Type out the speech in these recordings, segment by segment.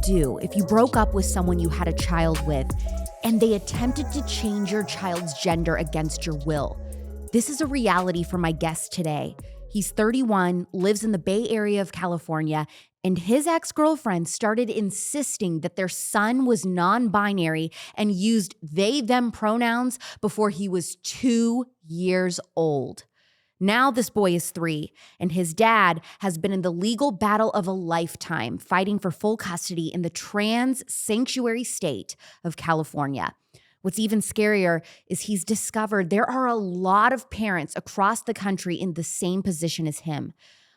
do if you broke up with someone you had a child with and they attempted to change your child's gender against your will? This is a reality for my guest today. He's 31, lives in the Bay Area of California, and his ex-girlfriend started insisting that their son was non-binary and used they/them pronouns before he was 2 years old. Now this boy is 3, and his dad has been in the legal battle of a lifetime, fighting for full custody in the trans sanctuary state of California. What's even scarier is he's discovered there are a lot of parents across the country in the same position as him.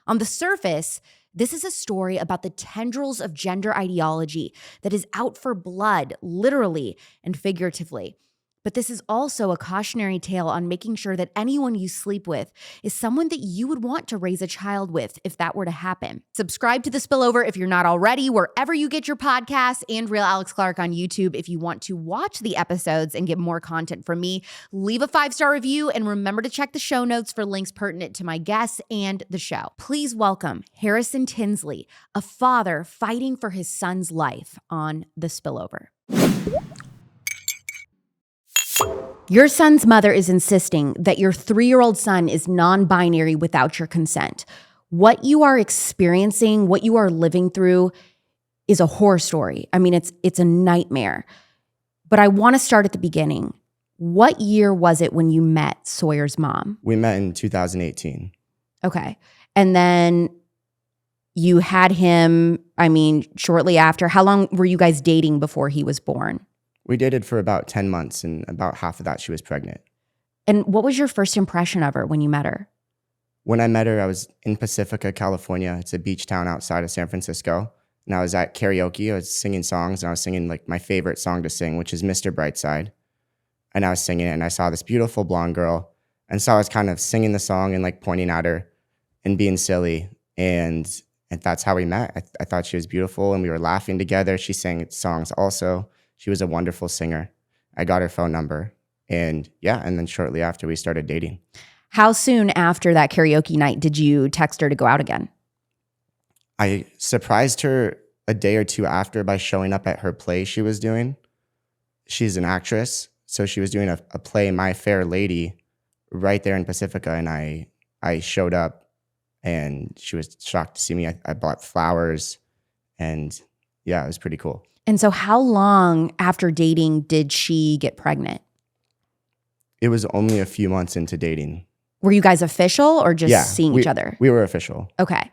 On the surface, this is a story about the tendrils of gender ideology that is out for blood, literally and figuratively. But this is also a cautionary tale on making sure that anyone you sleep with is someone that you would want to raise a child with if that were to happen. Subscribe to The Spillover if you're not already, wherever you get your podcasts, and Real Alex Clark on YouTube if you want to watch the episodes and get more content from me. Leave a 5-star review and remember to check the show notes for links pertinent to my guests and the show. Please welcome Harrison Tinsley, a father fighting for his son's life on The Spillover. Your son's mother is insisting that your 3-year-old son is non-binary without your consent. What you are experiencing, what you are living through is a horror story. I mean, it's a nightmare. But I want to start at the beginning. What year was it when you met Sawyer's mom? We met in 2018. Okay. And then you had him, shortly after. How long were you guys dating before he was born? We dated for about 10 months, and about half of that she was pregnant. And what was your first impression of her when you met her? When I met her, I was in Pacifica, California. It's a beach town outside of San Francisco. And I was at karaoke. I was singing songs, and I was singing like my favorite song to sing, which is Mr. Brightside. And I was singing it, and I saw this beautiful blonde girl. And so I was kind of singing the song and like pointing at her and being silly. And that's how we met. I thought she was beautiful, and we were laughing together. She sang songs also. She was a wonderful singer. I got her phone number, and then shortly after we started dating. How soon after that karaoke night did you text her to go out again? I surprised her a day or two after by showing up at her play she was doing. She's an actress, so she was doing a play, My Fair Lady, right there in Pacifica, and I showed up, and she was shocked to see me. I bought flowers, and it was pretty cool. And so how long after dating did she get pregnant? It was only a few months into dating. Were you guys official or just seeing each other? We were official. Okay.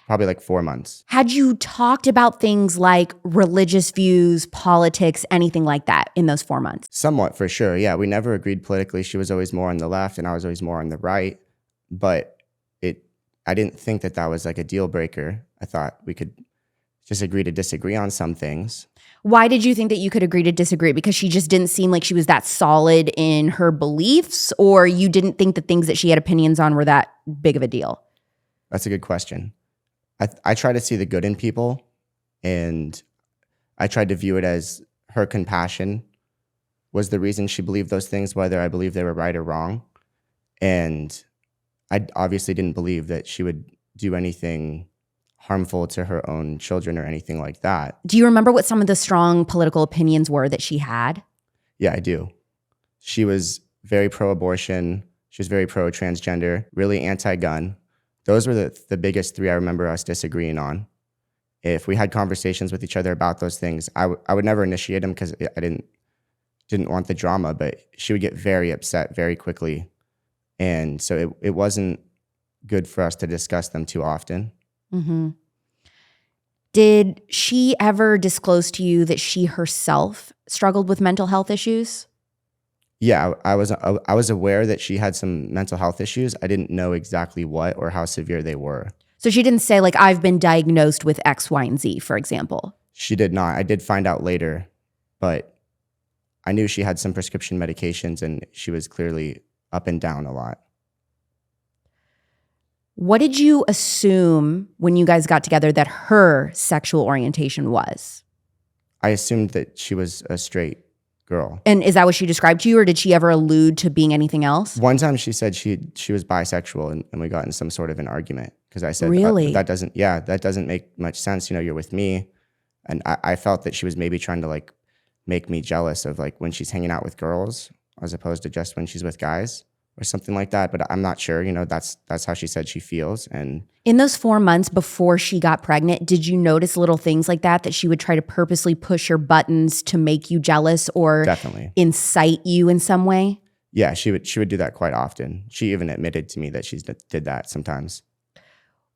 Probably like 4 months. Had you talked about things like religious views, politics, anything like that in those 4 months? Somewhat, for sure. Yeah, we never agreed politically. She was always more on the left, and I was always more on the right. But I didn't think that was like a deal breaker. I thought we could just agree to disagree on some things. Why did you think that you could agree to disagree? Because she just didn't seem like she was that solid in her beliefs, or you didn't think the things that she had opinions on were that big of a deal? That's a good question. I try to see the good in people, and I tried to view it as her compassion was the reason she believed those things, whether I believe they were right or wrong. And I obviously didn't believe that she would do anything harmful to her own children or anything like that. Do you remember what some of the strong political opinions were that she had? Yeah, I do. She was very pro-abortion. She was very pro-transgender, really anti-gun. Those were the biggest 3 I remember us disagreeing on. If we had conversations with each other about those things, I would never initiate them because I didn't want the drama, but she would get very upset very quickly. And so it wasn't good for us to discuss them too often. Mm-hmm. Did she ever disclose to you that she herself struggled with mental health issues? Yeah, I was aware that she had some mental health issues. I didn't know exactly what or how severe they were. So she didn't say, like, I've been diagnosed with X, Y, and Z, for example? She did not. I did find out later, but I knew she had some prescription medications, and she was clearly up and down a lot. What did you assume when you guys got together that her sexual orientation was? I assumed that she was a straight girl. And is that what she described to you, or did she ever allude to being anything else? One time she said she was bisexual, and we got in some sort of an argument because I said, really? that doesn't make much sense. You know, you're with me. And I felt that she was maybe trying to like make me jealous of like when she's hanging out with girls as opposed to just when she's with guys or something like that. But I'm not sure, that's how she said she feels. And In those 4 months before she got pregnant, did you notice little things like that she would try to purposely push your buttons to make you jealous or definitely incite you in some way? Yeah, she would do that quite often. She even admitted to me that she did that sometimes.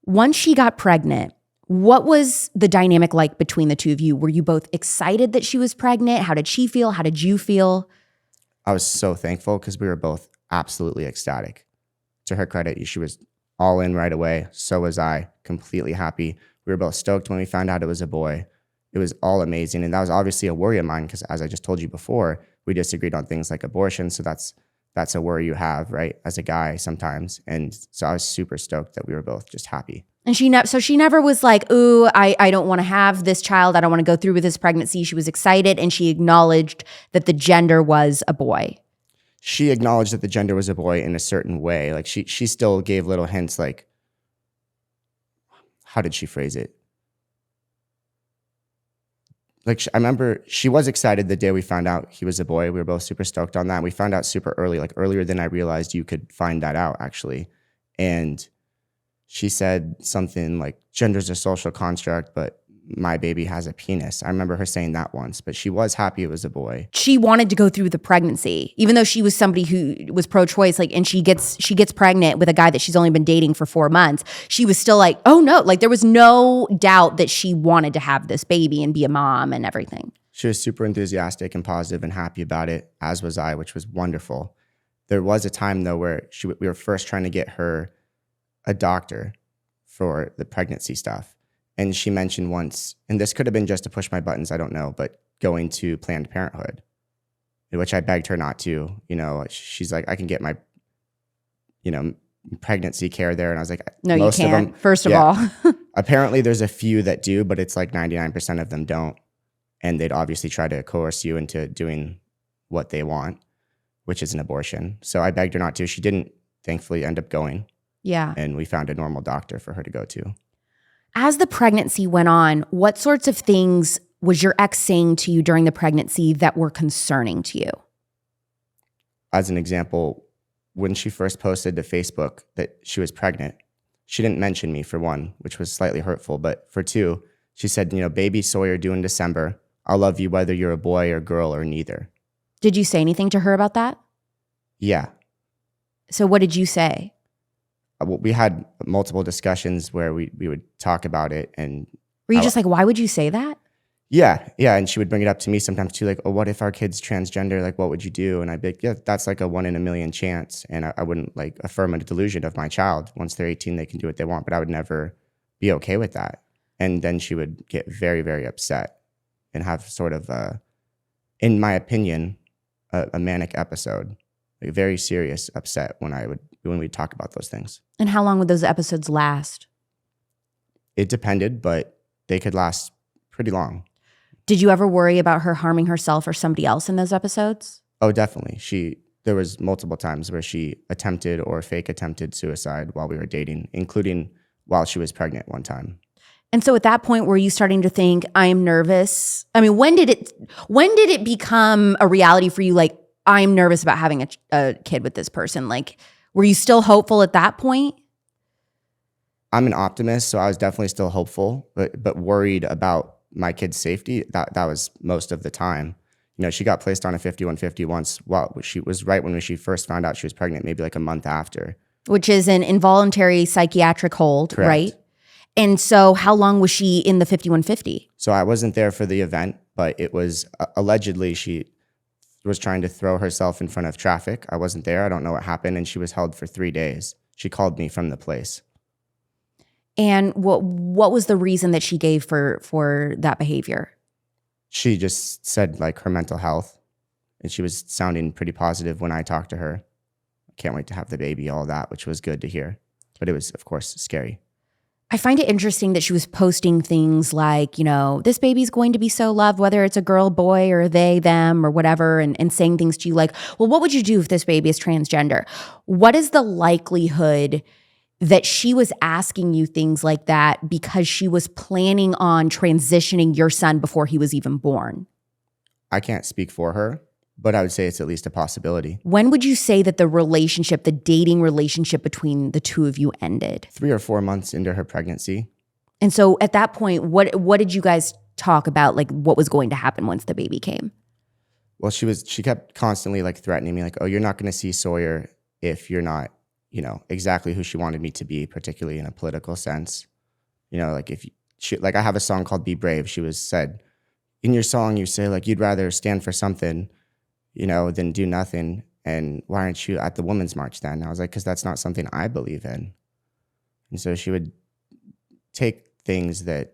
Once she got pregnant, what was the dynamic like between the two of you? Were you both excited that she was pregnant? How did she feel? How did you feel? I was so thankful because we were both absolutely ecstatic. To her credit, she was all in right away. So was I, completely happy. We were both stoked when we found out it was a boy. It was all amazing. And that was obviously a worry of mine because, as I just told you before, we disagreed on things like abortion. So that's a worry you have, right, as a guy sometimes. And so I was super stoked that we were both just happy. And she never was like, ooh, I don't want to have this child. I don't want to go through with this pregnancy. She was excited and she acknowledged that the gender was a boy. She acknowledged that the gender was a boy in a certain way. Like she still gave little hints like, how did she phrase it? Like I remember she was excited the day we found out he was a boy. We were both super stoked on that. We found out super early, like earlier than I realized you could find that out actually. And she said something like, gender's a social construct, but my baby has a penis. I remember her saying that once, but she was happy it was a boy. She wanted to go through the pregnancy, even though she was somebody who was pro-choice, like, and she gets pregnant with a guy that she's only been dating for 4 months. She was still like, oh no, like there was no doubt that she wanted to have this baby and be a mom and everything. She was super enthusiastic and positive and happy about it, as was I, which was wonderful. There was a time though where we were first trying to get her a doctor for the pregnancy stuff. And she mentioned once, and this could have been just to push my buttons, I don't know, but going to Planned Parenthood, which I begged her not to. She's like, I can get my, pregnancy care there. And I was like, no, most you can't. Of them, First of all, apparently there's a few that do, but it's like 99% of them don't. And they'd obviously try to coerce you into doing what they want, which is an abortion. So I begged her not to. She didn't, thankfully, end up going. Yeah. And we found a normal doctor for her to go to. As the pregnancy went on, what sorts of things was your ex saying to you during the pregnancy that were concerning to you? As an example, when she first posted to Facebook that she was pregnant, she didn't mention me, for one, which was slightly hurtful. But for two, she said, baby Sawyer due in December. I'll love you whether you're a boy or girl or neither. Did you say anything to her about that? Yeah. So what did you say? We had multiple discussions where we would talk about it. And were you just like, why would you say that? Yeah. And she would bring it up to me sometimes too, like, oh, what if our kid's transgender? Like, what would you do? And I'd be like, yeah, that's like a 1 in a million chance. And I wouldn't like affirm a delusion of my child. Once they're 18, they can do what they want, but I would never be okay with that. And then she would get very, very upset and have sort of, in my opinion, a manic episode, like very serious upset when we talk about those things. And how long would those episodes last? It depended, but they could last pretty long. Did you ever worry about her harming herself or somebody else in those episodes? Oh, definitely. There was multiple times where she attempted or fake attempted suicide while we were dating, including while she was pregnant one time. And so at that point, were you starting to think, I'm nervous? I mean, when did it become a reality for you? Like, I'm nervous about having a kid with this person. Like, were you still hopeful at that point? I'm an optimist, so I was definitely still hopeful, but worried about my kid's safety. That was most of the time. She got placed on a 5150 once. Well, she was right when she first found out she was pregnant, maybe like a month after. Which is an involuntary psychiatric hold, correct, right? And so how long was she in the 5150? So I wasn't there for the event, but it was allegedly she was trying to throw herself in front of traffic. I wasn't there. I don't know what happened. And she was held for 3 days. She called me from the place. And what was the reason that she gave for that behavior? She just said like her mental health. And she was sounding pretty positive when I talked to her. I can't wait to have the baby, all that, which was good to hear. But it was, of course, scary. I find it interesting that she was posting things like, this baby's going to be so loved, whether it's a girl, boy, or they, them, or whatever, and saying things to you like, well, what would you do if this baby is transgender? What is the likelihood that she was asking you things like that because she was planning on transitioning your son before he was even born? I can't speak for her, but I would say it's at least a possibility. When would you say that the dating relationship between the two of you ended? 3 or 4 months into her pregnancy. And so at that point, what did you guys talk about, like what was going to happen once the baby came? Well, she kept constantly like threatening me, like, oh, you're not going to see Sawyer if you're not, exactly who she wanted me to be, particularly in a political sense. Like like I have a song called Be Brave. She said, in your song, you say like, you'd rather stand for something, than do nothing. And why aren't you at the Women's March then? And I was like, because that's not something I believe in. And so she would take things that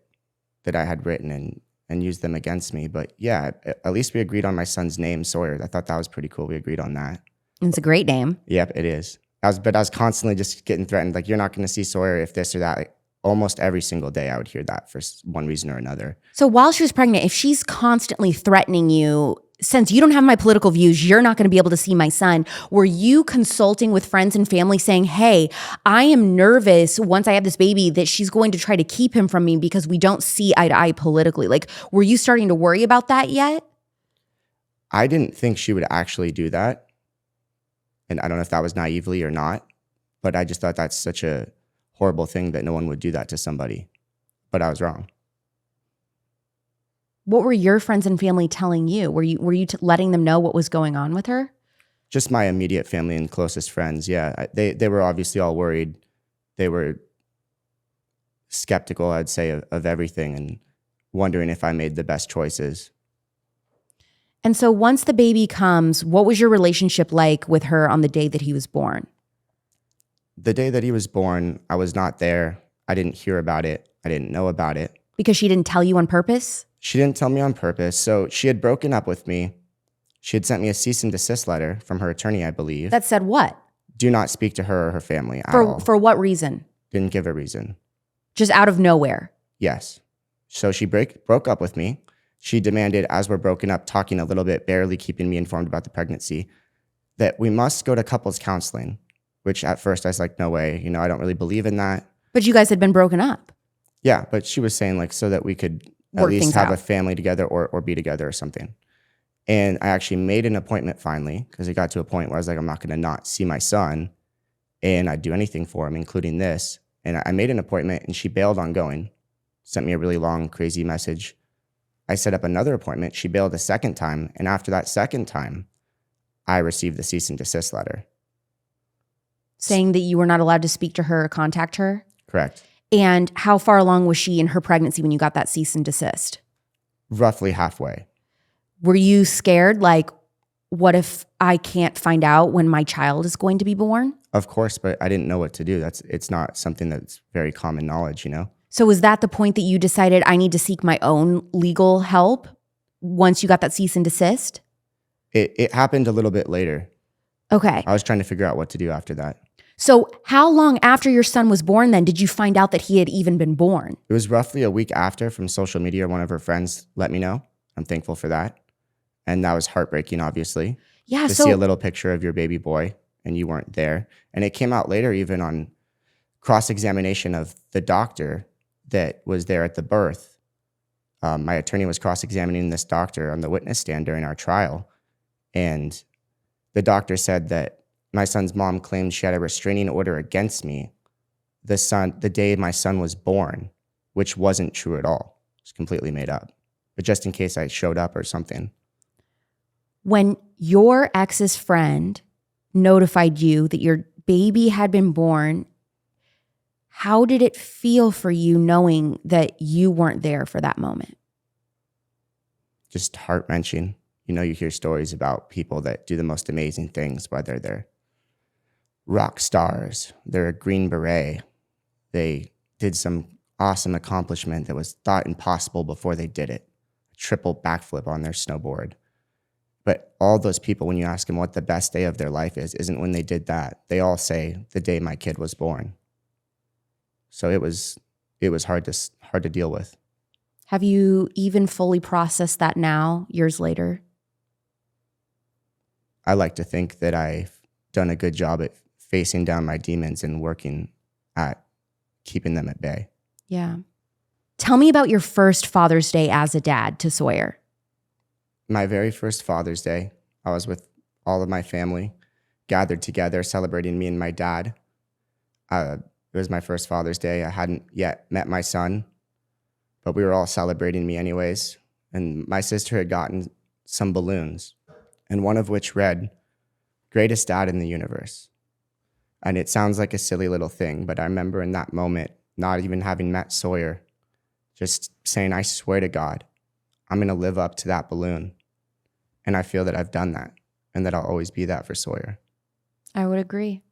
I had written and use them against me. But yeah, at least we agreed on my son's name, Sawyer. I thought that was pretty cool. We agreed on that. It's a great name. Yep, it is. But I was constantly just getting threatened, like, you're not going to see Sawyer if this or that. Like, almost every single day I would hear that for one reason or another. So while she was pregnant, if she's constantly threatening you, since you don't have my political views, you're not going to be able to see my son, were you consulting with friends and family saying, hey, I am nervous once I have this baby that she's going to try to keep him from me because we don't see eye to eye politically? Like, were you starting to worry about that yet? I didn't think she would actually do that. And I don't know if that was naively or not, but I just thought that's such a horrible thing that no one would do that to somebody. But I was wrong. What were your friends and family telling you? Were you letting them know what was going on with her? Just my immediate family and closest friends. Yeah, they were obviously all worried. They were skeptical, I'd say, of everything and wondering if I made the best choices. And so once the baby comes, what was your relationship like with her on the day that he was born? The day that he was born, I was not there. I didn't hear about it. I didn't know about it. Because she didn't tell you on purpose? She didn't tell me on purpose. So she had broken up with me. She had sent me a cease and desist letter from her attorney, I believe. That said what? Do not speak to her or her family at all. For what reason? Didn't give a reason. Just out of nowhere? Yes. So she broke up with me. She demanded, as we're broken up, talking a little bit, barely keeping me informed about the pregnancy, that we must go to couples counseling, which at first I was like, no way. I don't really believe in that. But you guys had been broken up. Yeah, but she was saying like so that we could at Work least things have out. a family together or be together or something. And I actually made an appointment finally because it got to a point where I was like, I'm not going to not see my son. And I'd do anything for him, including this. And I made an appointment and she bailed on going. Sent me a really long, crazy message. I set up another appointment. She bailed a second time. And after that second time, I received the cease and desist letter. Saying that you were not allowed to speak to her or contact her? Correct. And how far along was she in her pregnancy when you got that cease and desist? Roughly halfway. Were you scared? Like, what if I can't find out when my child is going to be born? Of course, but I didn't know what to do. It's not something that's very common knowledge, So was that the point that you decided I need to seek my own legal help once you got that cease and desist? It happened a little bit later. Okay. I was trying to figure out what to do after that. So how long after your son was born then did you find out that he had even been born? It was roughly a week after from social media. One of her friends let me know. I'm thankful for that. And that was heartbreaking, obviously. Yeah. To see a little picture of your baby boy and you weren't there. And it came out later even on cross-examination of the doctor that was there at the birth. My attorney was cross-examining this doctor on the witness stand during our trial. And the doctor said that my son's mom claimed she had a restraining order against me the day my son was born, which wasn't true at all. It's completely made up. But just in case I showed up or something. When your ex's friend notified you that your baby had been born, how did it feel for you knowing that you weren't there for that moment? Just heart-wrenching. You hear stories about people that do the most amazing things, whether they're rock stars, they're a Green Beret, they did some awesome accomplishment that was thought impossible before they did it. A triple backflip on their snowboard. But all those people, when you ask them what the best day of their life is, isn't when they did that. They all say the day my kid was born. So it was hard to deal with. Have you even fully processed that now, years later? I like to think that I've done a good job at facing down my demons and working at keeping them at bay. Yeah. Tell me about your first Father's Day as a dad to Sawyer. My very first Father's Day, I was with all of my family, gathered together, celebrating me and my dad. It was my first Father's Day. I hadn't yet met my son, but we were all celebrating me anyways. And my sister had gotten some balloons, and one of which read, "Greatest dad in the universe." And it sounds like a silly little thing, but I remember in that moment, not even having met Sawyer, just saying, I swear to God, I'm going to live up to that balloon. And I feel that I've done that and that I'll always be that for Sawyer. I would agree.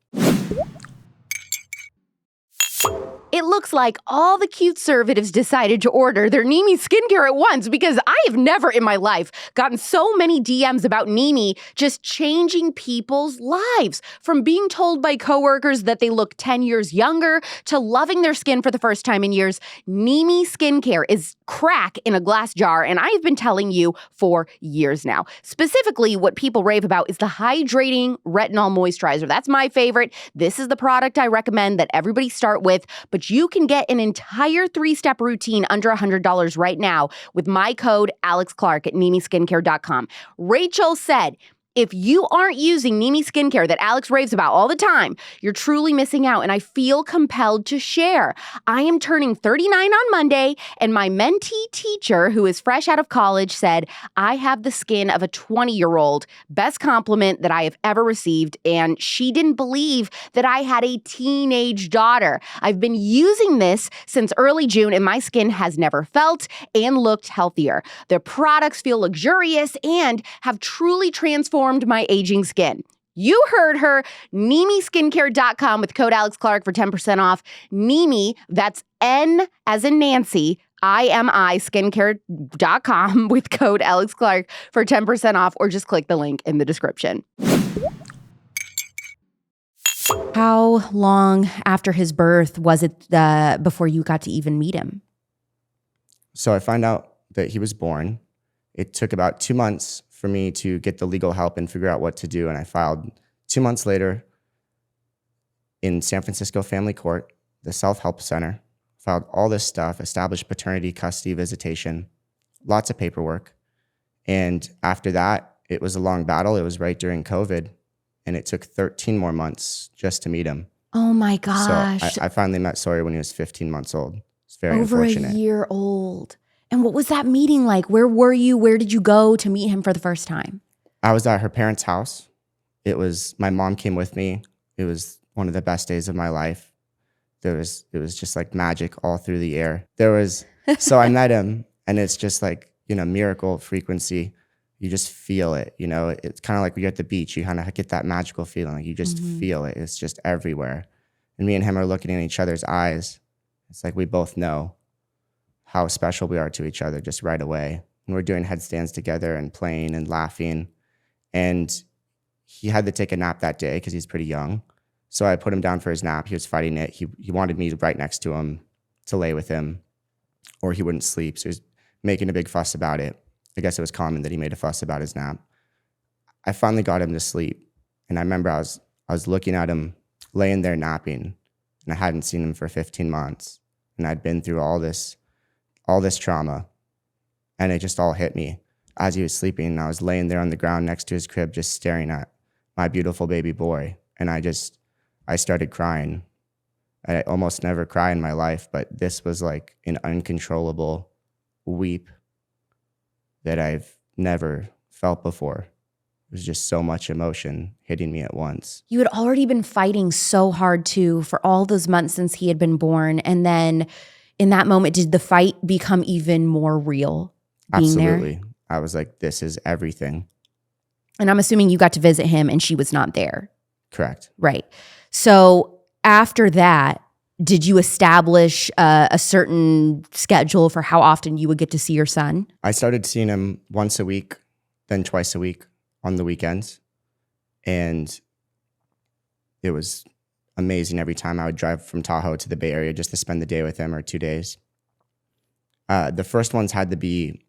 It looks like all the cute conservatives decided to order their Nimi skincare at once because I have never in my life gotten so many DMs about Nimi just changing people's lives. From being told by coworkers that they look 10 years younger to loving their skin for the first time in years, Nimi skincare is crack in a glass jar, and I've been telling you for years now. Specifically, what people rave about is the hydrating retinol moisturizer. That's my favorite. This is the product I recommend that everybody start with, but you can get an entire 3-step routine under $100 right now with my code AlexClark at NimiSkincare.com. Rachel said, if you aren't using Nimi skincare that Alex raves about all the time, you're truly missing out, and I feel compelled to share. I am turning 39 on Monday, and my mentee teacher, who is fresh out of college, said, I have the skin of a 20-year-old. Best compliment that I have ever received, and she didn't believe that I had a teenage daughter. I've been using this since early June, and my skin has never felt and looked healthier. The products feel luxurious and have truly transformed my aging skin. You heard her. NimiSkincare.com with code AlexClark for 10% off. Nimi, that's N as in Nancy, IMI skincare.com with code AlexClark for 10% off, or just click the link in the description. How long after his birth was it before you got to even meet him? So I found out that he was born. It took about 2 months for me to get the legal help and figure out what to do. And I filed 2 months later in San Francisco Family Court, the Self-Help Center, filed all this stuff, established paternity, custody, visitation, lots of paperwork. And after that, it was a long battle. It was right during COVID, and it took 13 more months just to meet him. Oh my gosh. So I finally met Sawyer when he was 15 months old. It's very Over unfortunate. a year old. And what was that meeting like? Where were you? Where did you go to meet him for the first time? I was at her parents' house. My mom came with me. It was one of the best days of my life. It was just like magic all through the air. So I met him, and it's just like, miracle frequency. You just feel it, it's kind of like when you're at the beach, you kind of get that magical feeling. Like you just feel it. It's just everywhere. And me and him are looking in each other's eyes. It's like we both know how special we are to each other just right away. And we're doing headstands together and playing and laughing. And he had to take a nap that day because he's pretty young. So I put him down for his nap. He was fighting it. He wanted me right next to him to lay with him, or he wouldn't sleep. So he was making a big fuss about it. I guess it was common that he made a fuss about his nap. I finally got him to sleep. And I remember I was looking at him laying there napping, and I hadn't seen him for 15 months. And I'd been through all this trauma, and it just all hit me as he was sleeping. And I was laying there on the ground next to his crib, just staring at my beautiful baby boy. And I started crying. I almost never cry in my life, but this was like an uncontrollable weep that I've never felt before. It was just so much emotion hitting me at once. You had already been fighting so hard too for all those months since he had been born. And then in that moment, did the fight become even more real? Absolutely. There? I was like, this is everything. And I'm assuming you got to visit him and she was not there. Correct. Right. So after that, did you establish a certain schedule for how often you would get to see your son? I started seeing him once a week, then twice a week on the weekends. And it was amazing every time I would drive from Tahoe to the Bay Area just to spend the day with him, or 2 days. The first ones had to be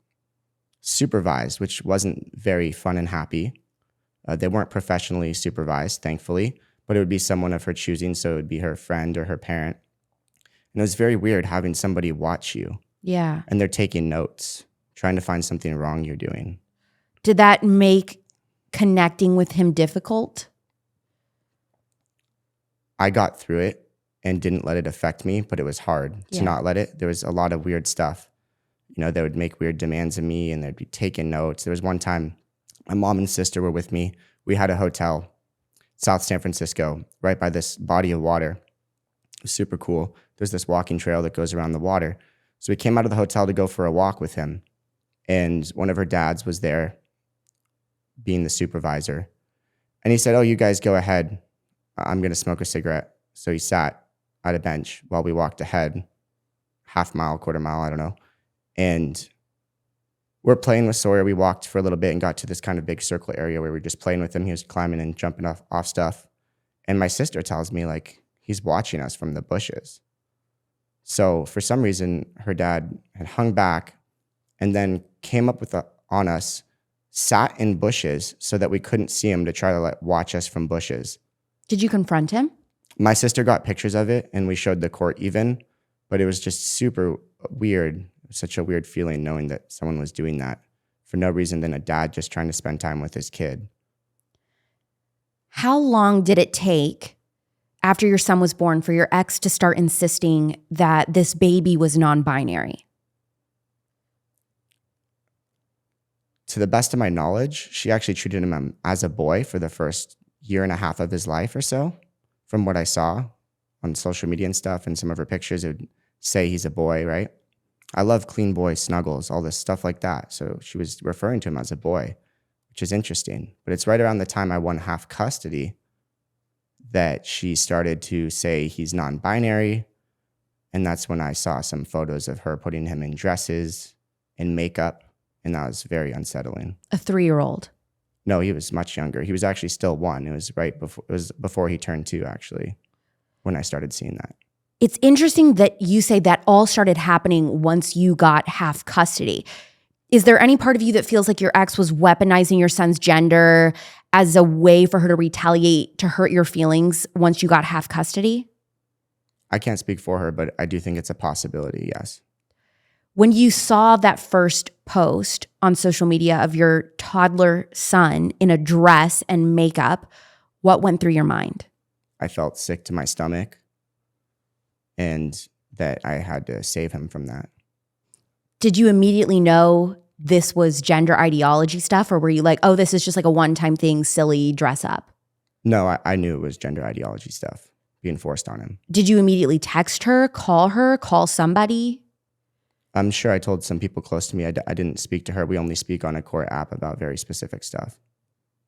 supervised, which wasn't very fun and happy. They weren't professionally supervised, thankfully, but it would be someone of her choosing. So it would be her friend or her parent. And it was very weird having somebody watch you. Yeah. And they're taking notes, trying to find something wrong you're doing. Did that make connecting with him difficult? I got through it and didn't let it affect me, but it was hard to not let it. There was a lot of weird stuff. You know, they would make weird demands of me and they'd be taking notes. There was one time my mom and sister were with me. We had a hotel, South San Francisco, right by this body of water. It was super cool. There's this walking trail that goes around the water. So we came out of the hotel to go for a walk with him. And one of her dads was there being the supervisor. And he said, "Oh, you guys go ahead. I'm going to smoke a cigarette." So he sat at a bench while we walked ahead, half mile, quarter mile, I don't know. And we're playing with Sawyer. We walked for a little bit and got to this kind of big circle area where we were just playing with him. He was climbing and jumping off stuff. And my sister tells me, like, he's watching us from the bushes. So for some reason, her dad had hung back and then came up on us, sat in bushes so that we couldn't see him to try to watch us from bushes. Did you confront him? My sister got pictures of it and we showed the court even, but it was just super weird. Such a weird feeling knowing that someone was doing that for no reason than a dad just trying to spend time with his kid. How long did it take after your son was born for your ex to start insisting that this baby was non-binary? To the best of my knowledge, she actually treated him as a boy for the first year and a half of his life or so. From what I saw on social media and stuff and some of her pictures, it would say he's a boy, right? I love clean boy snuggles, all this stuff like that. So she was referring to him as a boy, which is interesting. But it's right around the time I won half custody that she started to say he's non-binary. And that's when I saw some photos of her putting him in dresses and makeup. And that was very unsettling. A 3-year-old? No, he was much younger. He was actually still 1. It was before he turned 2, actually, when I started seeing that. It's interesting that you say that all started happening once you got half custody. Is there any part of you that feels like your ex was weaponizing your son's gender as a way for her to retaliate, to hurt your feelings once you got half custody? I can't speak for her, but I do think it's a possibility, yes. When you saw that first post on social media of your toddler son in a dress and makeup, what went through your mind? I felt sick to my stomach and that I had to save him from that. Did you immediately know this was gender ideology stuff, or were you like, oh, this is just like a one-time thing, silly dress up? No, I knew it was gender ideology stuff being forced on him. Did you immediately text her, call somebody? I'm sure I told some people close to me. I didn't speak to her. We only speak on a court app about very specific stuff.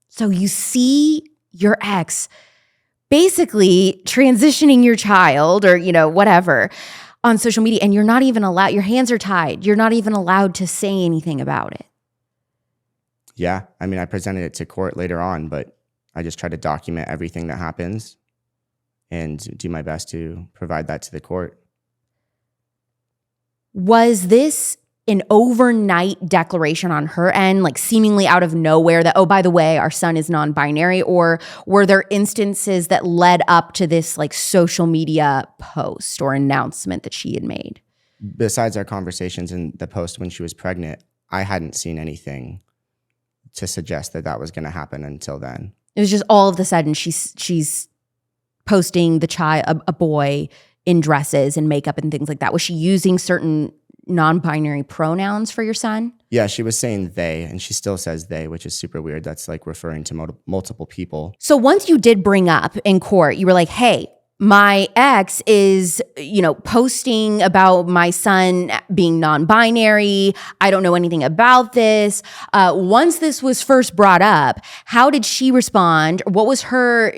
So you see your ex basically transitioning your child or, whatever on social media, and you're not even allowed, your hands are tied. You're not even allowed to say anything about it. Yeah. I mean, I presented it to court later on, but I just try to document everything that happens and do my best to provide that to the court. Was this an overnight declaration on her end, like seemingly out of nowhere that, oh, by the way, our son is non-binary? Or were there instances that led up to this like social media post or announcement that she had made? Besides our conversations and the post when she was pregnant, I hadn't seen anything to suggest that was going to happen until then. It was just all of a sudden she's posting the child, a boy in dresses and makeup and things like that. Was she using certain non-binary pronouns for your son? Yeah, she was saying they, and she still says they, which is super weird. That's like referring to multiple people. So once you did bring up in court, you were like, hey, my ex is, posting about my son being non-binary. I don't know anything about this. Once this was first brought up, how did she respond? What was her,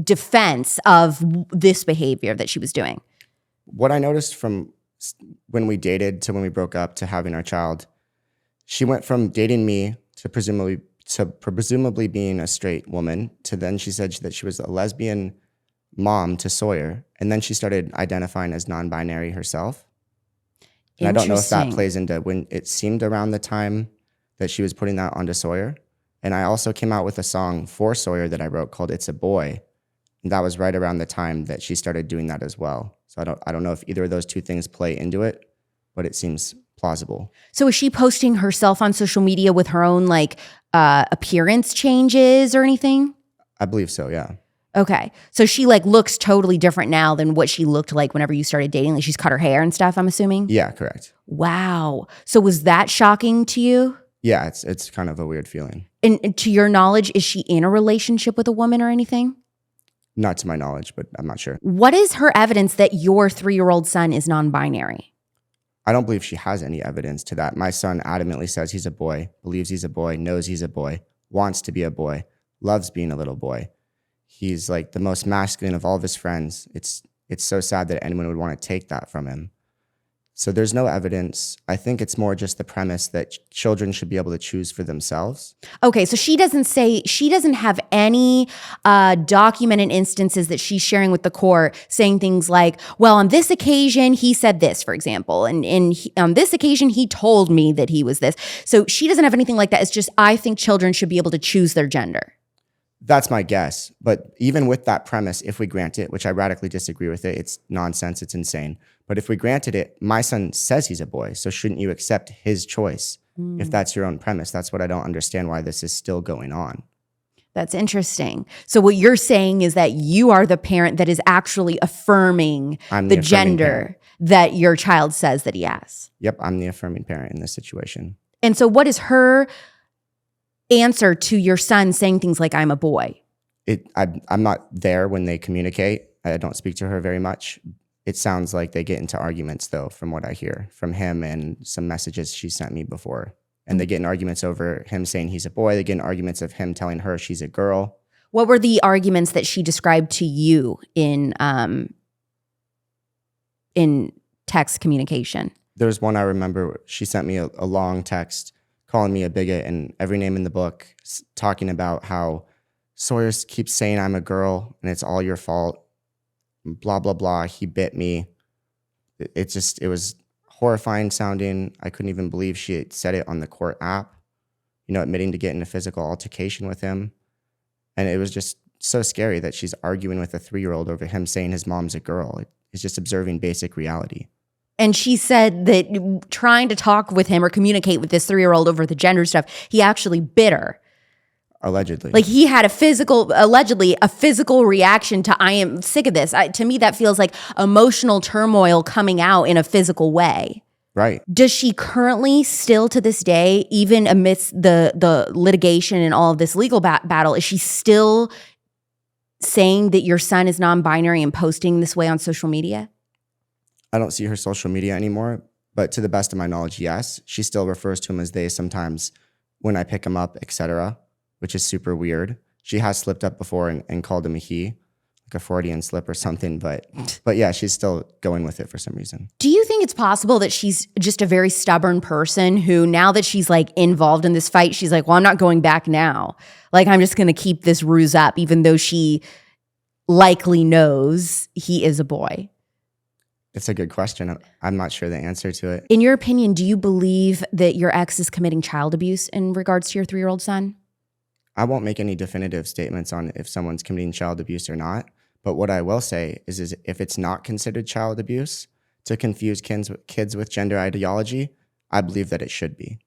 defense of this behavior that she was doing? What I noticed from when we dated to when we broke up to having our child, she went from dating me to presumably being a straight woman to then she said that she was a lesbian mom to Sawyer, and then she started identifying as non-binary herself. And I don't know if that plays into when it seemed around the time that she was putting that onto Sawyer. And I also came out with a song for Sawyer that I wrote called It's a Boy. that was right around the time that she started doing that as well. So I don't know if either of those two things play into it, but it seems plausible. So is she posting herself on social media with her own like appearance changes or anything? I believe so, yeah. Okay. So she like looks totally different now than what she looked like whenever you started dating. Like she's cut her hair and stuff, I'm assuming? Yeah, correct. Wow. So was that shocking to you? Yeah, it's kind of a weird feeling. And to your knowledge, is she in a relationship with a woman or anything? Not to my knowledge, but I'm not sure. What is her evidence that your 3-year-old son is non-binary? I don't believe she has any evidence to that. My son adamantly says he's a boy, believes he's a boy, knows he's a boy, wants to be a boy, loves being a little boy. He's like the most masculine of all of his friends. It's so sad that anyone would want to take that from him. So there's no evidence. I think it's more just the premise that children should be able to choose for themselves. Okay, so she doesn't have any documented instances that she's sharing with the court saying things like, well, on this occasion, he said this, for example, and on this occasion, he told me that he was this. So she doesn't have anything like that. It's just, I think children should be able to choose their gender. That's my guess. But even with that premise, if we grant it, which I radically disagree with it, it's nonsense, it's insane. But if we granted it, my son says he's a boy, so shouldn't you accept his choice? If that's your own premise, that's what I don't understand why this is still going on. That's interesting. So what you're saying is that you are the parent that is actually affirming the gender parent that your child says that he has. Yep, I'm the affirming parent in this situation. And so what is her answer to your son saying things like, I'm a boy? I'm not there when they communicate. I don't speak to her very much. It sounds like they get into arguments, though, from what I hear from him and some messages she sent me before. And they get in arguments over him saying he's a boy. They get in arguments of him telling her she's a girl. What were the arguments that she described to you in text communication? There's one I remember. She sent me a long text calling me a bigot and every name in the book, talking about how Sawyer keeps saying I'm a girl and it's all your fault. Blah, blah, blah. He bit me. It was horrifying sounding. I couldn't even believe she had said it on the court app, admitting to getting a physical altercation with him. And it was just so scary that she's arguing with a 3-year-old over him saying his mom's a girl. It's just observing basic reality. And she said that trying to talk with him or communicate with this 3-year-old over the gender stuff, he actually bit her. Allegedly. Like he had allegedly a physical reaction to, I am sick of this. To me, that feels like emotional turmoil coming out in a physical way. Right. Does she currently still to this day, even amidst the litigation and all of this legal battle, is she still saying that your son is non-binary and posting this way on social media? I don't see her social media anymore, but to the best of my knowledge, yes. She still refers to him as they sometimes when I pick him up, etc., which is super weird. She has slipped up before and called him a he, like a Freudian slip or something, but yeah, she's still going with it for some reason. Do you think it's possible that she's just a very stubborn person who, now that she's like involved in this fight, she's like, well, I'm not going back now. Like, I'm just going to keep this ruse up, even though she likely knows he is a boy? It's a good question. I'm not sure the answer to it. In your opinion, do you believe that your ex is committing child abuse in regards to your 3-year-old son? I won't make any definitive statements on if someone's committing child abuse or not. But what I will say is if it's not considered child abuse to confuse kids with gender ideology, I believe that it should be.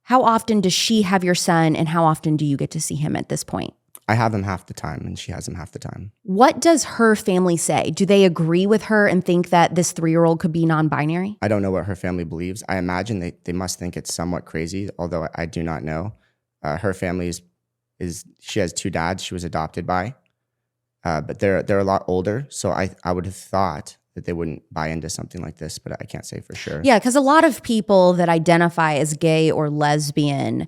How often does she have your son, and how often do you get to see him at this point? I have him half the time, and she has him half the time. What does her family say? Do they agree with her and think that this 3-year-old could be non-binary? I don't know what her family believes. I imagine they must think it's somewhat crazy, although I do not know. Her family she has 2 dads she was adopted by, but they're a lot older. So I would have thought that they wouldn't buy into something like this, but I can't say for sure. Yeah, because a lot of people that identify as gay or lesbian,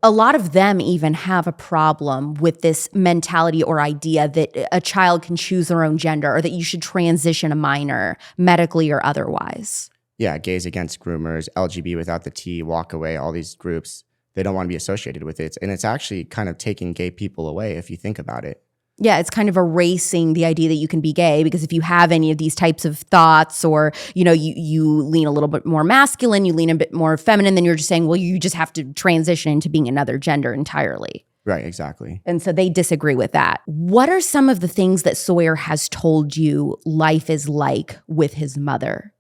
a lot of them even have a problem with this mentality or idea that a child can choose their own gender or that you should transition a minor medically or otherwise. Yeah, gays against groomers, LGB without the T, walk away, all these groups. They don't want to be associated with it. And it's actually kind of taking gay people away if you think about it. Yeah, it's kind of erasing the idea that you can be gay, because if you have any of these types of thoughts, or, you lean a little bit more masculine, you lean a bit more feminine, then you're just saying, well, you just have to transition into being another gender entirely. Right, exactly. And so they disagree with that. What are some of the things that Sawyer has told you life is like with his mother?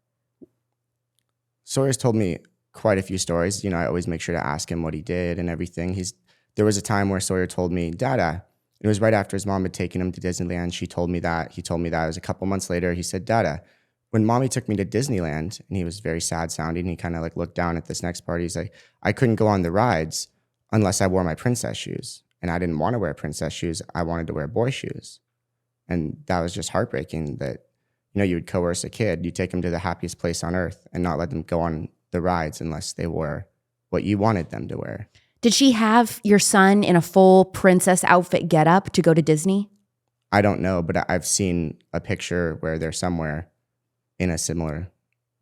Sawyer's told me quite a few stories. You know, I always make sure to ask him what he did and everything. There was a time where Sawyer told me, Dada, it was right after his mom had taken him to Disneyland. She told me that. He told me that. It was a couple months later. He said, Dada, when mommy took me to Disneyland, and he was very sad sounding, he kind of like looked down at this next part. He's like, I couldn't go on the rides unless I wore my princess shoes. And I didn't want to wear princess shoes. I wanted to wear boy shoes. And that was just heartbreaking that, you know, you would coerce a kid. You take them to the happiest place on earth and not let them go on the rides unless they wore what you wanted them to wear. Did she have your son in a full princess outfit getup to go to Disney? I don't know, but I've seen a picture where they're somewhere in a similar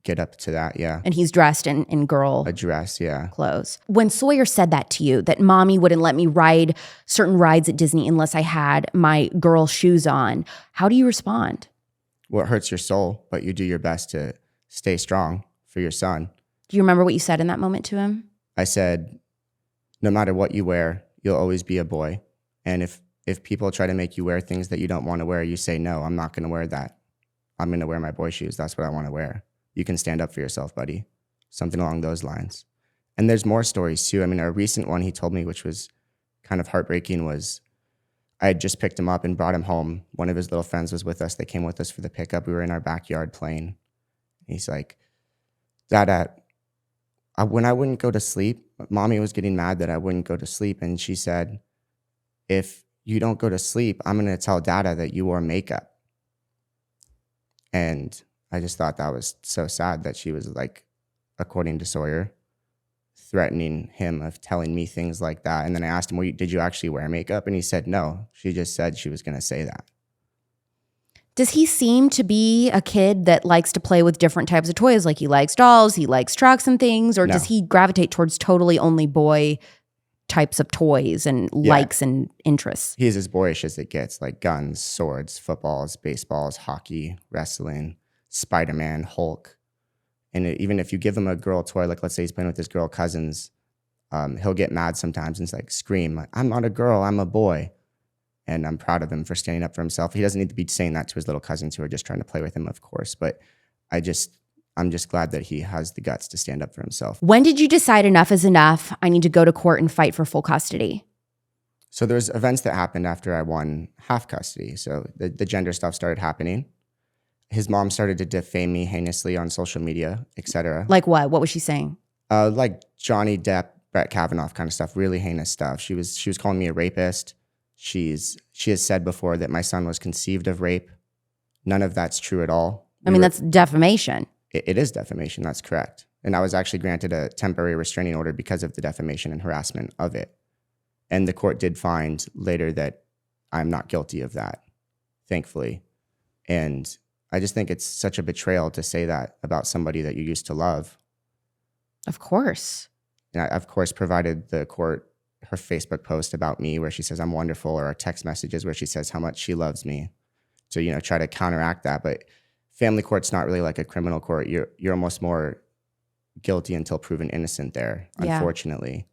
getup to that, yeah. And he's dressed in girl a dress, yeah. clothes. When Sawyer said that to you, that mommy wouldn't let me ride certain rides at Disney unless I had my girl shoes on, how do you respond? Well, it hurts your soul, but you do your best to stay strong for your son. Do you remember what you said in that moment to him? I said, no matter what you wear, you'll always be a boy. And if people try to make you wear things that you don't want to wear, you say, no, I'm not going to wear that. I'm going to wear my boy shoes. That's what I want to wear. You can stand up for yourself, buddy. Something along those lines. And there's more stories too. I mean, a recent one he told me, which was kind of heartbreaking, was I had just picked him up and brought him home. One of his little friends was with us. They came with us for the pickup. We were in our backyard playing. He's like, Dad, when I wouldn't go to sleep, mommy was getting mad that I wouldn't go to sleep. And she said, if you don't go to sleep, I'm going to tell Dada that you wore makeup. And I just thought that was so sad that she was like, according to Sawyer, threatening him of telling me things like that. And then I asked him, well, did you actually wear makeup? And he said, no, she just said she was going to say that. Does he seem to be a kid that likes to play with different types of toys? Like he likes dolls, he likes trucks and things? Or does he gravitate towards totally only boy types of toys and likes and interests? He's as boyish as it gets, like guns, swords, footballs, baseballs, hockey, wrestling, Spider-Man, Hulk. And even if you give him a girl toy, like let's say he's playing with his girl cousins, he'll get mad sometimes and like scream, like, I'm not a girl, I'm a boy. And I'm proud of him for standing up for himself. He doesn't need to be saying that to his little cousins who are just trying to play with him, of course. But I'm just glad that he has the guts to stand up for himself. When did you decide enough is enough? I need to go to court and fight for full custody. So there's events that happened after I won half custody. So the gender stuff started happening. His mom started to defame me heinously on social media, etc. Like what? What was she saying? Like Johnny Depp, Brett Kavanaugh kind of stuff, really heinous stuff. She was calling me a rapist. She has said before that my son was conceived of rape. None of that's true at all. That's defamation. It is defamation. That's correct. And I was actually granted a temporary restraining order because of the defamation and harassment of it. And the court did find later that I'm not guilty of that, thankfully. And I just think it's such a betrayal to say that about somebody that you used to love. Of course. And I, of course, provided the court her Facebook post about me where she says I'm wonderful, or our text messages where she says how much she loves me. So, you know, try to counteract that. But family court's not really like a criminal court. You're almost more guilty until proven innocent there, unfortunately.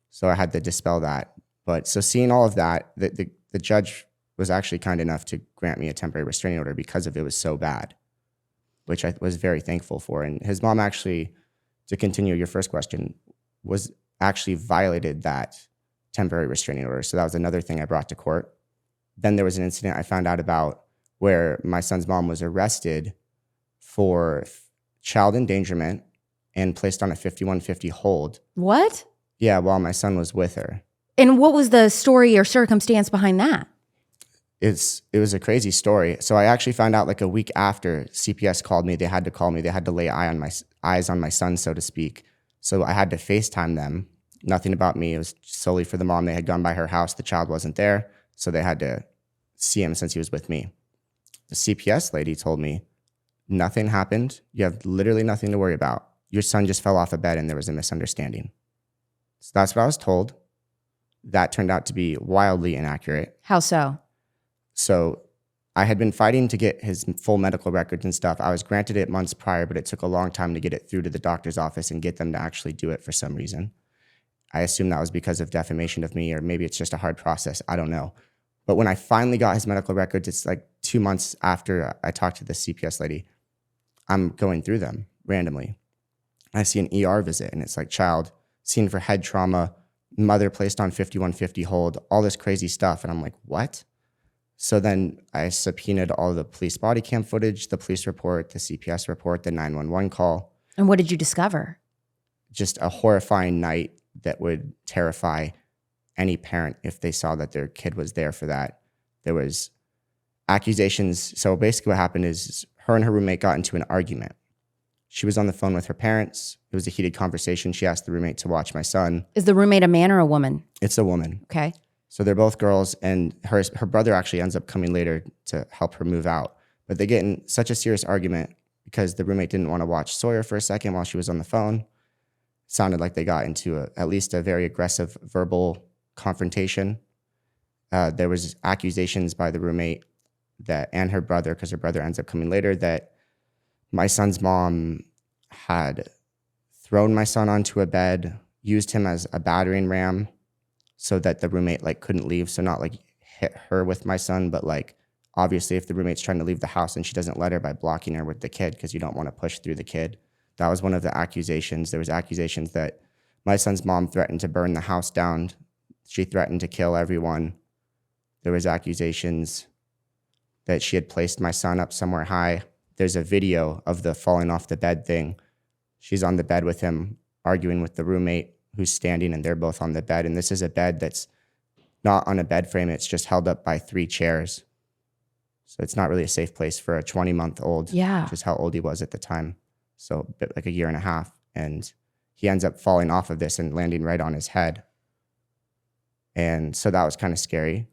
So I had to dispel that. But so seeing all of that, the judge was actually kind enough to grant me a temporary restraining order because of it was so bad, which I was very thankful for. And his mom actually, to continue your first question, was actually violated that temporary restraining order. So that was another thing I brought to court. Then there was an incident I found out about where my son's mom was arrested for child endangerment and placed on a 5150 hold. What? Yeah, while my son was with her. And what was the story or circumstance behind that? It was a crazy story. So I actually found out like a week after CPS called me. They had to call me. They had to lay eyes on my son, so to speak. So I had to FaceTime them. Nothing about me. It was solely for the mom. They had gone by her house. The child wasn't there. So they had to see him since he was with me. The CPS lady told me, nothing happened. You have literally nothing to worry about. Your son just fell off a bed and there was a misunderstanding. So that's what I was told. That turned out to be wildly inaccurate. How so? So I had been fighting to get his full medical records and stuff. I was granted it months prior, but it took a long time to get it through to the doctor's office and get them to actually do it for some reason. I assume that was because of defamation of me, or maybe it's just a hard process. I don't know. But when I finally got his medical records, it's like 2 months after I talked to the CPS lady, I'm going through them randomly. I see an ER visit, and it's like child seen for head trauma, mother placed on 5150 hold, all this crazy stuff. And I'm like, what? So then I subpoenaed all the police body cam footage, the police report, the CPS report, the 911 call. And what did you discover? Just a horrifying night that would terrify any parent if they saw that their kid was there for that. There was accusations. So basically what happened is her and her roommate got into an argument. She was on the phone with her parents. It was a heated conversation. She asked the roommate to watch my son. Is the roommate a man or a woman? It's a woman. Okay. So they're both girls, and her brother actually ends up coming later to help her move out. But they get in such a serious argument because the roommate didn't want to watch Sawyer for a second while she was on the phone. Sounded like they got into at least a very aggressive verbal confrontation. There was accusations by the roommate and her brother, because her brother ends up coming later, that my son's mom had thrown my son onto a bed, used him as a battering ram so that the roommate couldn't leave. So not hit her with my son, but obviously if the roommate's trying to leave the house and she doesn't let her by blocking her with the kid, because you don't want to push through the kid. That was one of the accusations. There was accusations that my son's mom threatened to burn the house down. She threatened to kill everyone. There was accusations that she had placed my son up somewhere high. There's a video of the falling off the bed thing. She's on the bed with him, arguing with the roommate who's standing, and they're both on the bed. And this is a bed that's not on a bed frame. It's just held up by 3 chairs. So it's not really a safe place for a 20-month-old, which is how old he was at the time. So a year and a half. And he ends up falling off of this and landing right on his head. And so that was kind of scary.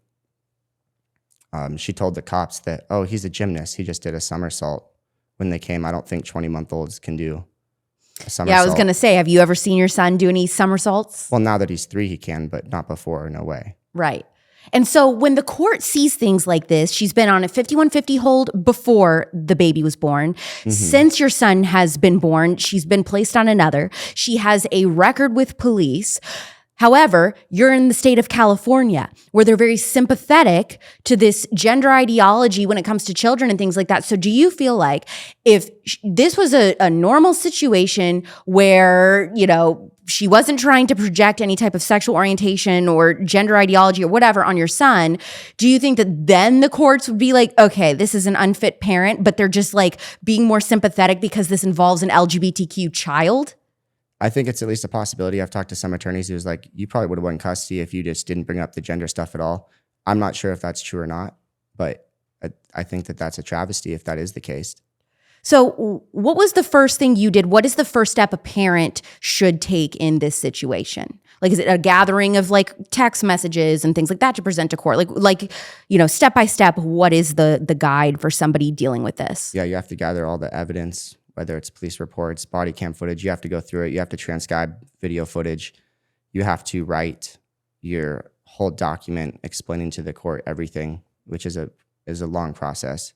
She told the cops that, oh, he's a gymnast. He just did a somersault. When they came, I don't think 20-month-olds can do a somersault. Yeah, I was going to say, have you ever seen your son do any somersaults? Well, now that he's 3, he can, but not before, no way. Right. And so when the court sees things like this, she's been on a 5150 hold before the baby was born. Mm-hmm. Since your son has been born, she's been placed on another. She has a record with police. However, you're in the state of California, where they're very sympathetic to this gender ideology when it comes to children and things like that. So do you feel like if this was a normal situation where, she wasn't trying to project any type of sexual orientation or gender ideology or whatever on your son, do you think that then the courts would be like, okay, this is an unfit parent, but they're just being more sympathetic because this involves an LGBTQ child? I think it's at least a possibility. I've talked to some attorneys who's like, you probably would have won custody if you just didn't bring up the gender stuff at all. I'm not sure if that's true or not, but I think that that's a travesty if that is the case. So what was the first thing you did? What is the first step a parent should take in this situation? Is it a gathering of text messages and things like that to present to court? Step by step, what is the guide for somebody dealing with this? Yeah, you have to gather all the evidence, whether it's police reports, body cam footage. You have to go through it. You have to transcribe video footage. You have to write your whole document explaining to the court everything, which is a long process.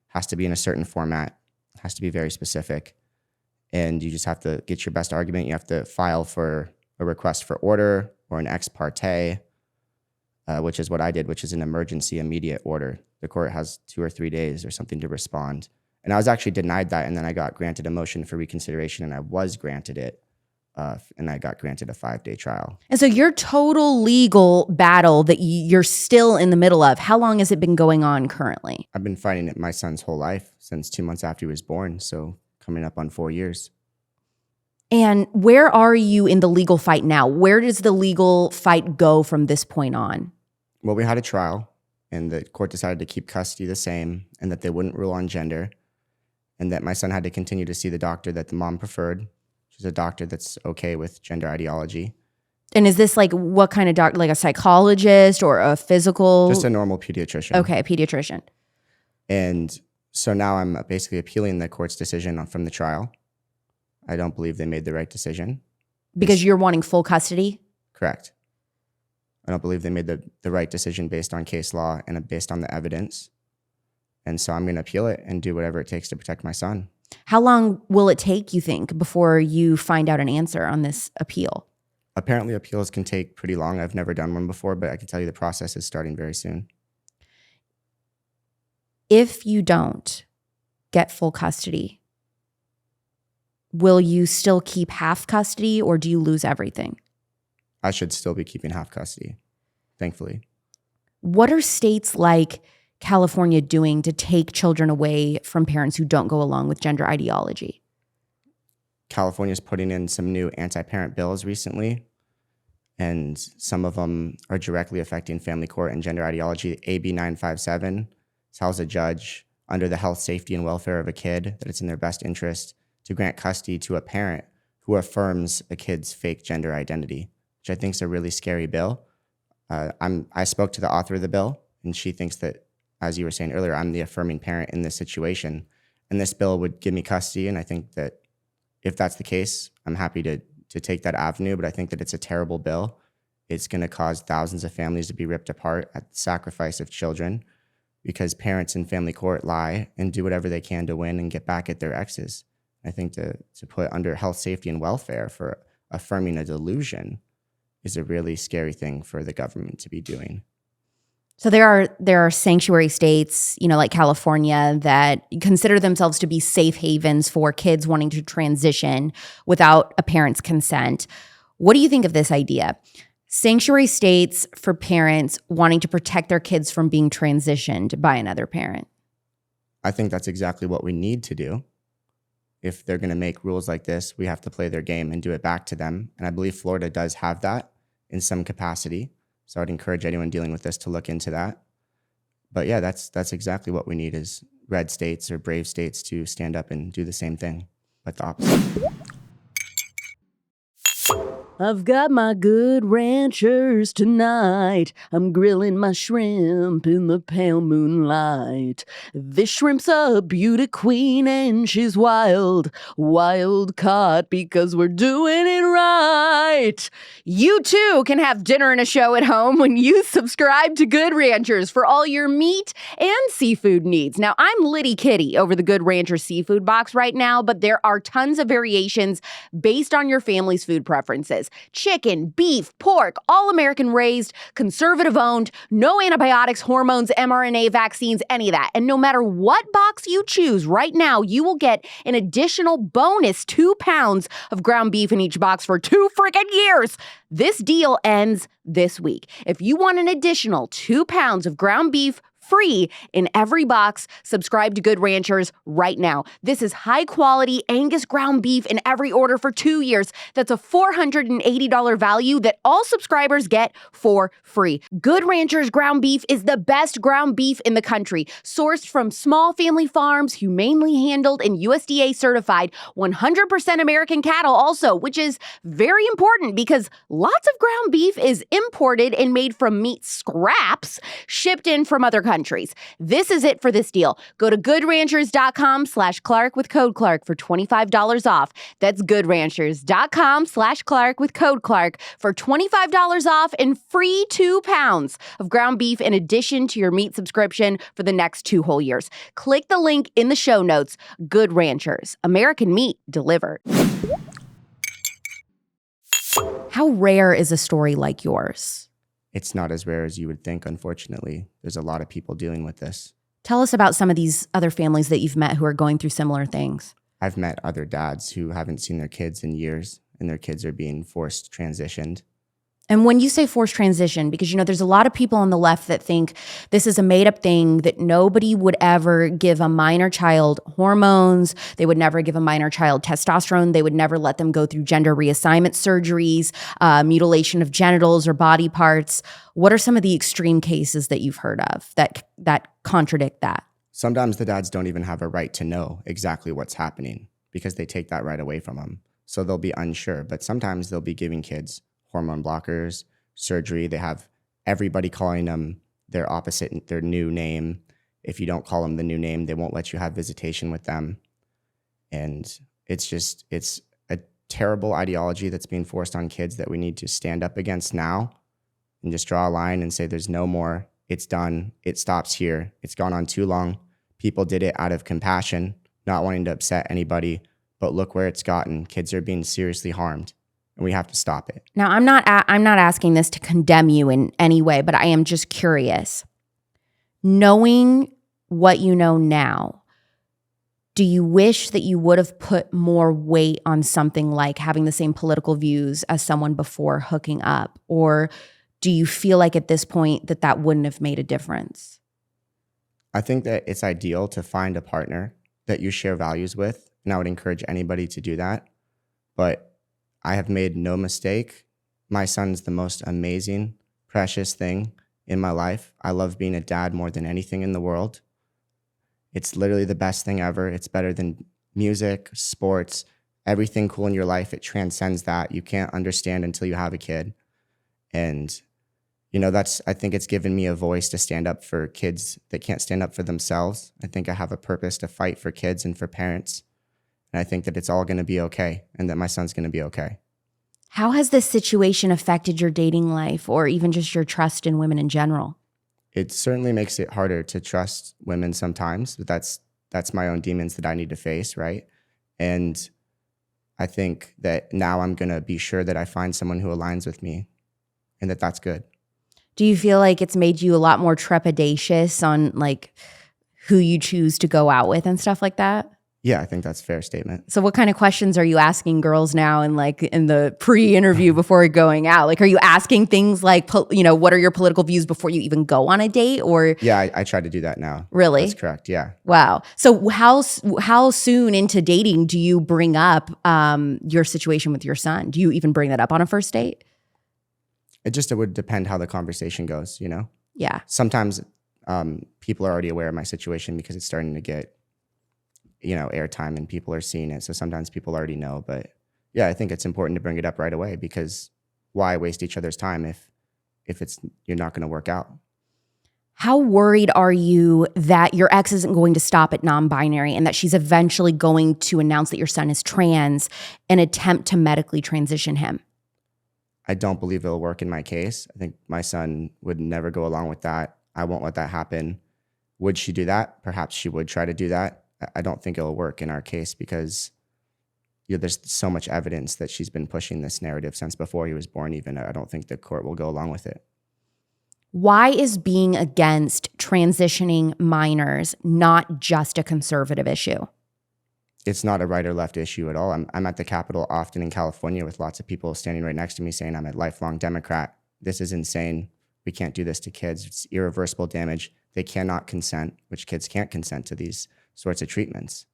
Has to be in a certain format. Has to be very specific. And you just have to get your best argument. You have to file for a request for order or an ex parte, which is what I did, which is an emergency immediate order. The court has 2 or 3 days or something to respond. And I was actually denied that, and then I got granted a motion for reconsideration, and I was granted it, and I got granted a 5-day trial. And so your total legal battle that you're still in the middle of, how long has it been going on currently? I've been fighting it my son's whole life, since 2 months after he was born, so coming up on 4 years. And where are you in the legal fight now? Where does the legal fight go from this point on? Well, we had a trial, and the court decided to keep custody the same, and that they wouldn't rule on gender, and that my son had to continue to see the doctor that the mom preferred, which is a doctor that's okay with gender ideology. And is this what kind of doctor, a psychologist or a physical? Just a normal pediatrician. Okay, a pediatrician. And so now I'm basically appealing the court's decision from the trial. I don't believe they made the right decision. Because you're wanting full custody? Correct. I don't believe they made the right decision based on case law and based on the evidence. And so I'm going to appeal it and do whatever it takes to protect my son. How long will it take, you think, before you find out an answer on this appeal? Apparently, appeals can take pretty long. I've never done one before, but I can tell you the process is starting very soon. If you don't get full custody, will you still keep half custody or do you lose everything? I should still be keeping half custody, thankfully. What are states like California doing to take children away from parents who don't go along with gender ideology? California's putting in some new anti-parent bills recently, and some of them are directly affecting family court and gender ideology. AB 957 tells a judge under the health, safety, and welfare of a kid that it's in their best interest to grant custody to a parent who affirms a kid's fake gender identity, which I think is a really scary bill. I spoke to the author of the bill, and she thinks that, as you were saying earlier, I'm the affirming parent in this situation, and this bill would give me custody, and I think that if that's the case, I'm happy to take that avenue, but I think that it's a terrible bill. It's going to cause thousands of families to be ripped apart at the sacrifice of children because parents in family court lie and do whatever they can to win and get back at their exes. I think to put under health, safety, and welfare for affirming a delusion is a really scary thing for the government to be doing. So there are sanctuary states, like California, that consider themselves to be safe havens for kids wanting to transition without a parent's consent. What do you think of this idea? Sanctuary states for parents wanting to protect their kids from being transitioned by another parent. I think that's exactly what we need to do. If they're going to make rules like this, we have to play their game and do it back to them. And I believe Florida does have that in some capacity. So I'd encourage anyone dealing with this to look into that. But yeah, that's exactly what we need is red states or brave states to stand up and do the same thing, but the opposite. I've got my Good Ranchers tonight. I'm grilling my shrimp in the pale moonlight. This shrimp's a beauty queen and she's wild caught because we're doing it right. You too can have dinner and a show at home when you subscribe to Good Ranchers for all your meat and seafood needs. Now, I'm Liddy Kitty over the Good Ranchers seafood box right now, but there are tons of variations based on your family's food preferences. Chicken, beef, pork, all American raised, conservative owned, no antibiotics, hormones, mRNA vaccines, any of that. And no matter what box you choose right now, you will get an additional bonus 2 pounds of ground beef in each box for 2 freaking years. This deal ends this week. If you want an additional 2 pounds of ground beef free in every box, subscribe to Good Ranchers right now. This is high-quality Angus ground beef in every order for 2 years. That's a $480 value that all subscribers get for free. Good Ranchers ground beef is the best ground beef in the country. Sourced from small family farms, humanely handled, and USDA certified. 100% American cattle also, which is very important because lots of ground beef is imported and made from meat scraps shipped in from other countries. This is it for this deal. Go to goodranchers.com/Clark with code Clark for $25 off. That's goodranchers.com/Clark with code Clark for $25 off and free 2 pounds of ground beef in addition to your meat subscription for the next 2 whole years. Click the link in the show notes. Good Ranchers, American meat delivered. How rare is a story like yours? It's not as rare as you would think, unfortunately. There's a lot of people dealing with this. Tell us about some of these other families that you've met who are going through similar things. I've met other dads who haven't seen their kids in years, and their kids are being forced transitioned. And when you say forced transition, because, there's a lot of people on the left that think this is a made-up thing, that nobody would ever give a minor child hormones. They would never give a minor child testosterone. They would never let them go through gender reassignment surgeries, mutilation of genitals or body parts. What are some of the extreme cases that you've heard of that contradict that? Sometimes the dads don't even have a right to know exactly what's happening because they take that right away from them. So they'll be unsure. But sometimes they'll be giving kids hormone blockers, surgery. They have everybody calling them their opposite, their new name. If you don't call them the new name, they won't let you have visitation with them. And it's a terrible ideology that's being forced on kids that we need to stand up against now and just draw a line and say there's no more. It's done. It stops here. It's gone on too long. People did it out of compassion, not wanting to upset anybody, but look where it's gotten. Kids are being seriously harmed. and we have to stop it. Now, I'm not asking this to condemn you in any way, but I am just curious. Knowing what you know now, do you wish that you would have put more weight on something like having the same political views as someone before hooking up? Or do you feel like at this point that wouldn't have made a difference? I think that it's ideal to find a partner that you share values with, and I would encourage anybody to do that. But I have made no mistake. My son's the most amazing, precious thing in my life. I love being a dad more than anything in the world. It's literally the best thing ever. It's better than music, sports, everything cool in your life. It transcends that. You can't understand until you have a kid. And, I think it's given me a voice to stand up for kids that can't stand up for themselves. I think I have a purpose to fight for kids and for parents. And I think that it's all going to be okay and that my son's going to be okay. How has this situation affected your dating life or even just your trust in women in general? It certainly makes it harder to trust women sometimes, but that's my own demons that I need to face, right? And I think that now I'm going to be sure that I find someone who aligns with me and that's good. Do you feel like it's made you a lot more trepidatious on like who you choose to go out with and stuff like that? Yeah, I think that's a fair statement. So what kind of questions are you asking girls now in the pre-interview before going out? Like, are you asking things like, what are your political views before you even go on a date? Or yeah, I try to do that now. Really? That's correct, yeah. Wow. So how soon into dating do you bring up your situation with your son? Do you even bring that up on a first date? It would depend how the conversation goes, Yeah. Sometimes people are already aware of my situation because it's starting to get airtime and people are seeing it. So sometimes people already know, but yeah, I think it's important to bring it up right away because why waste each other's time if you're not going to work out? How worried are you that your ex isn't going to stop at non-binary and that she's eventually going to announce that your son is trans and attempt to medically transition him? I don't believe it'll work in my case. I think my son would never go along with that. I won't let that happen. Would she do that? Perhaps she would try to do that. I don't think it'll work in our case because there's so much evidence that she's been pushing this narrative since before he was born even. I don't think the court will go along with it. Why is being against transitioning minors not just a conservative issue? It's not a right or left issue at all. I'm at the Capitol often in California with lots of people standing right next to me saying I'm a lifelong Democrat. This is insane. We can't do this to kids. It's irreversible damage. They cannot consent, which kids can't consent to these sorts of treatments.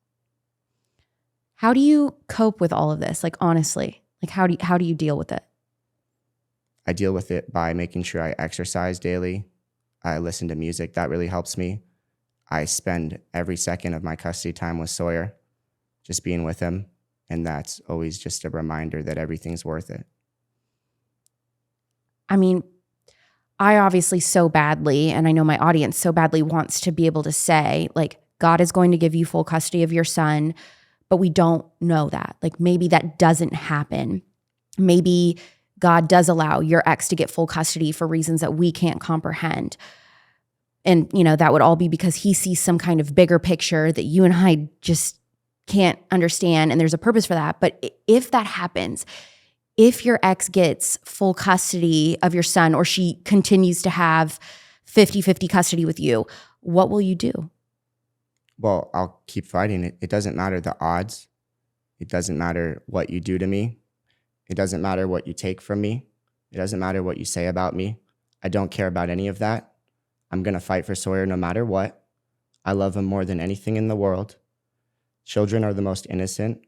How do you cope with all of this? Like, honestly, how do you deal with it? I deal with it by making sure I exercise daily. I listen to music. That really helps me. I spend every second of my custody time with Sawyer, just being with him. And that's always just a reminder that everything's worth it. I mean, I obviously so badly, and I know my audience so badly wants to be able to say, like, God is going to give you full custody of your son, but we don't know that. Like, maybe that doesn't happen. Maybe God does allow your ex to get full custody for reasons that we can't comprehend. And, that would all be because he sees some kind of bigger picture that you and I just can't understand, and there's a purpose for that. But if that happens, if your ex gets full custody of your son or she continues to have 50-50 custody with you, what will you do? Well, I'll keep fighting it. It doesn't matter the odds. It doesn't matter what you do to me. It doesn't matter what you take from me. It doesn't matter what you say about me. I don't care about any of that. I'm going to fight for Sawyer no matter what. I love him more than anything in the world. Children are the most innocent,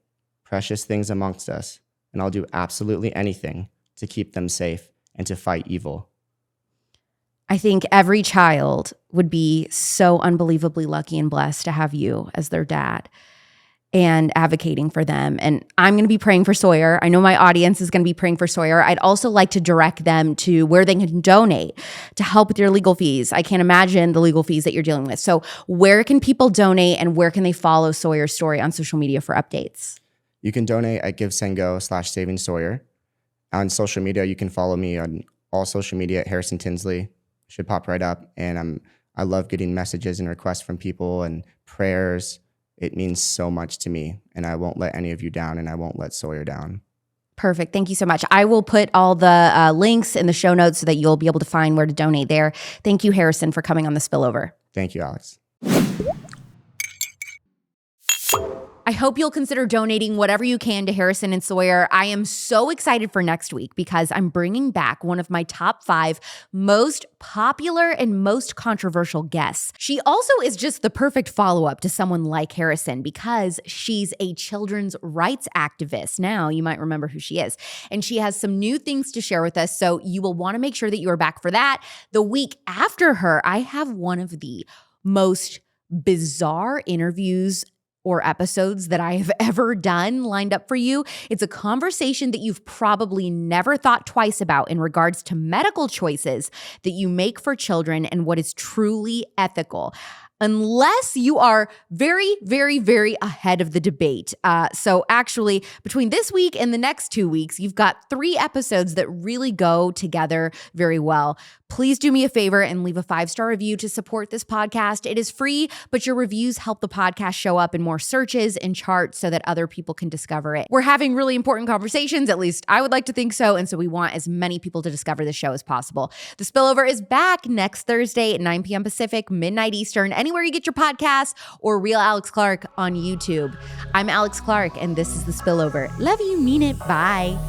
precious things amongst us, and I'll do absolutely anything to keep them safe and to fight evil. I think every child would be so unbelievably lucky and blessed to have you as their dad and advocating for them. And I'm going to be praying for Sawyer. I know my audience is going to be praying for Sawyer. I'd also like to direct them to where they can donate to help with your legal fees. I can't imagine the legal fees that you're dealing with. So where can people donate and where can they follow Sawyer's story on social media for updates? You can donate at GiveSendGo/Saving Sawyer. On social media, you can follow me on all social media at Harrison Tinsley. Should pop right up. And I love getting messages and requests from people and prayers. It means so much to me, and I won't let any of you down, and I won't let Sawyer down. Perfect. Thank you so much. I will put all the links in the show notes so that you'll be able to find where to donate there. Thank you, Harrison, for coming on the Spillover. Thank you, Alex. I hope you'll consider donating whatever you can to Harrison and Sawyer. I am so excited for next week because I'm bringing back one of my top 5 most popular and most controversial guests. She also is just the perfect follow-up to someone like Harrison because she's a children's rights activist. Now, you might remember who she is. And she has some new things to share with us, so you will want to make sure that you are back for that. The week after her, I have one of the most bizarre interviews or episodes that I have ever done lined up for you. It's a conversation that you've probably never thought twice about in regards to medical choices that you make for children and what is truly ethical. Unless you are very, very, very ahead of the debate. So actually, between this week and the next 2 weeks, you've got 3 episodes that really go together very well. Please do me a favor and leave a 5-star review to support this podcast. It is free, but your reviews help the podcast show up in more searches and charts so that other people can discover it. We're having really important conversations, at least I would like to think so, and so we want as many people to discover the show as possible. The Spillover is back next Thursday at 9 p.m. Pacific, midnight Eastern, anywhere you get your podcasts, or Real Alex Clark on YouTube. I'm Alex Clark, and this is The Spillover. Love you, mean it. Bye.